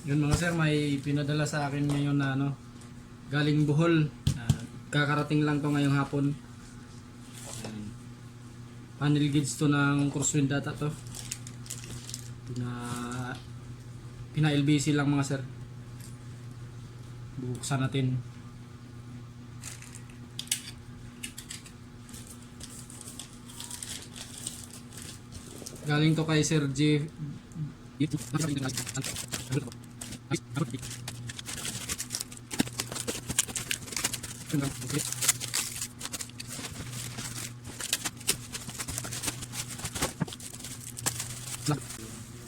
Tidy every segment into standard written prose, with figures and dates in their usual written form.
Yun mga sir, may pinadala sa akin ngayon na galing Bohol. Kakarating lang to ngayong hapon. Ayan. Panel gauge to ng crosswind data to. Pina LBC lang mga sir. Buksan natin. Galing to kay Sir J.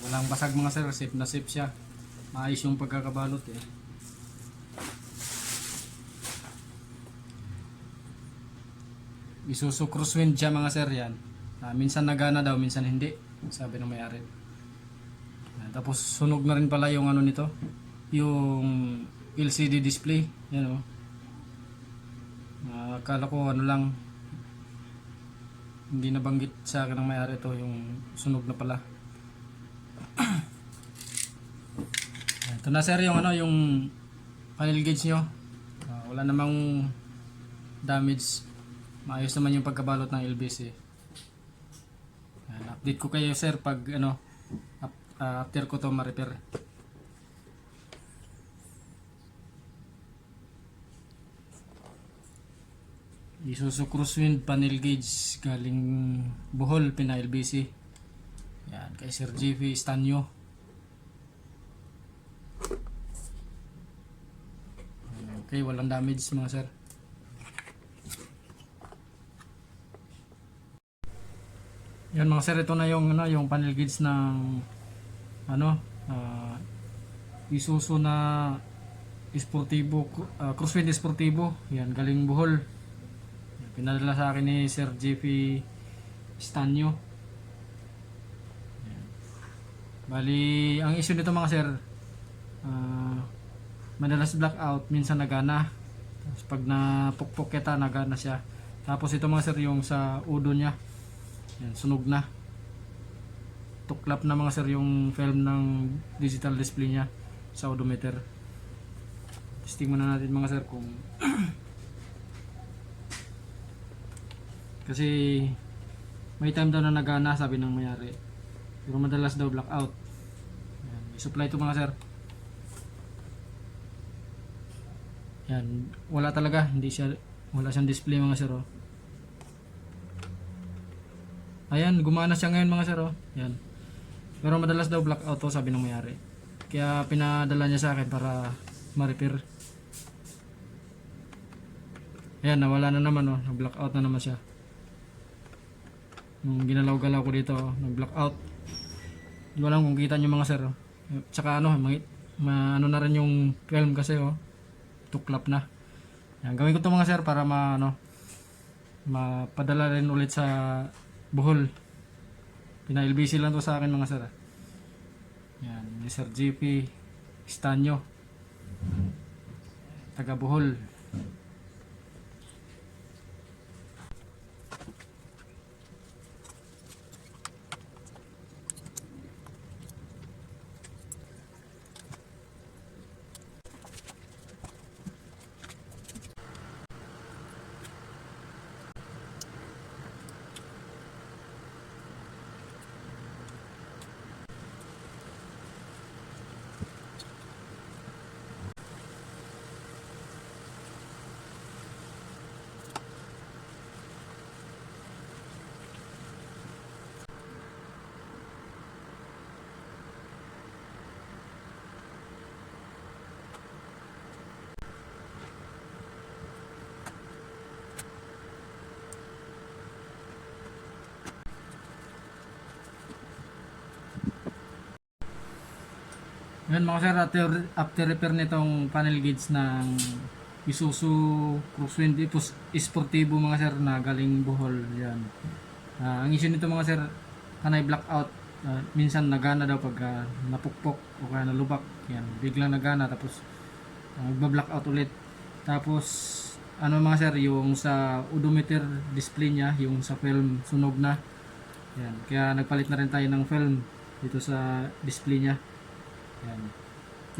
Walang basag mga sir, safe na safe siya. Maayos yung pagkakabalot eh. Isuzu crosswind siya mga sir yan. Minsan nagana daw, minsan hindi. Sabi ng may-ari. Tapos sunog na rin pala yung nito. Yung LCD display. Yan o. Akala ko lang. Hindi nabanggit sa akin ng may-ari ito. Yung sunog na pala. Ito na sir yung yung panel gauge nyo. Wala namang damage. Maayos naman yung pagkabalot ng LBC. Update ko kayo sir pag after ko to ma-repair. Isuzu crosswind panel gauge galing Bohol, Pina LBC. Yan kay Sir JV Estanyo. Okay, walang damage mga sir. Yan mga sir, ito na yung panel gauge ng Isuzu na Sportivo, crosswind Sportivo. Yan galing Bohol. Pinadala sa akin ni Sir JP Estanyo. Yan. Bali, ang issue nito mga sir, madalas blackout, minsan nagana. Tapos pag napukpok kita, nagana siya. Tapos ito mga sir, yung sa udo niya, yan, sunog na. Tuklap na mga sir yung film ng digital display niya sa odometer. Testing muna natin mga sir kung kasi may time daw na nagana, sabi ng mayari, pero madalas daw blackout. Yan, i-supply ito mga sir. Yan, wala talaga, wala siyang display mga sir oh. Ayan, gumana siya ngayon mga sir oh. Yan. Pero madalas daw blackout to, sabi ng mayari. Kaya pinadala niya sa akin para ma-repair. Ayan, nawala na naman oh, nag-blackout na naman siya. Nung ginalaw-galaw ko dito, nag-blackout. Di ba lang kung kita nyo mga sir oh. Tsaka ano na rin yung film kasi oh. Tuklap na. Yan, gawin ko to mga sir para mapadala rin ulit sa Bohol. Pina-LBC lang to sa akin mga sir. Yan, ni Sir JP Estanyo, taga Bohol. Yan mga sir, after repair nitong panel gauge ng Isuzu crosswind Sportivo mga sir na galing Bohol. Yan. Ang issue nito mga sir, kanay blackout. Minsan nagana daw pag napukpok o kaya nalubak. Yan, biglang nagana tapos magba-blackout ulit. Tapos mga sir, yung sa odometer display niya, yung sa film sunog na. Yan, kaya nagpalit na rin tayo ng film dito sa display niya. Yan.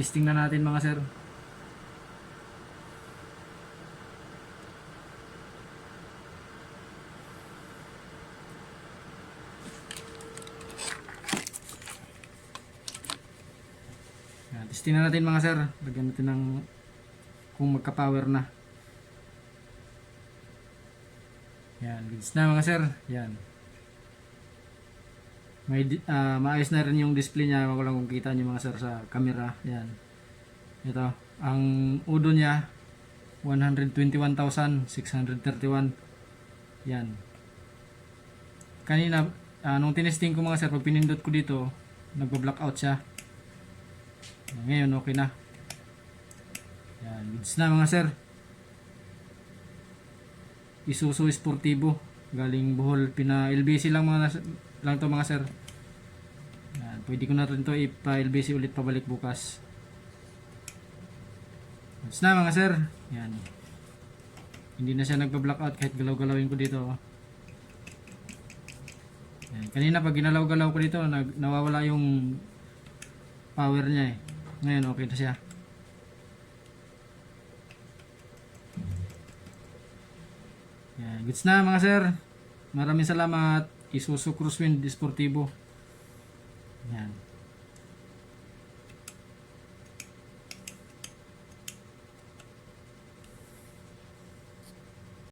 Testing na natin mga sir. Yan, testing na natin mga sir. Lagyan natin ng kung magka-power na. Yan, goods na mga sir. Yan. Maayos na rin yung display niya. Wala kung kita niyo mga sir sa camera. Yan. Ito, ang udo niya 121,631. Yan. Kanina nung tinesting ko mga sir, pag pinindot ko dito, nagba-blackout siya. Ngayon okay na. Yan, goods na mga sir. Isuzu Sportivo galing Bohol, pina LBC lang lang to mga sir. Yan, pwede ko na rin to ipa LBC ulit pabalik bukas. Goods na mga sir. Yan. Hindi na siya nagpa-blackout kahit galaw-galawin ko dito. Yan. Kanina pag ginalaw-galaw ko dito, nawawala yung power niya eh. Ngayon okay na siya. Yan. Goods na mga sir. Maraming salamat. Isuzu Crosswind Sportivo. Yan.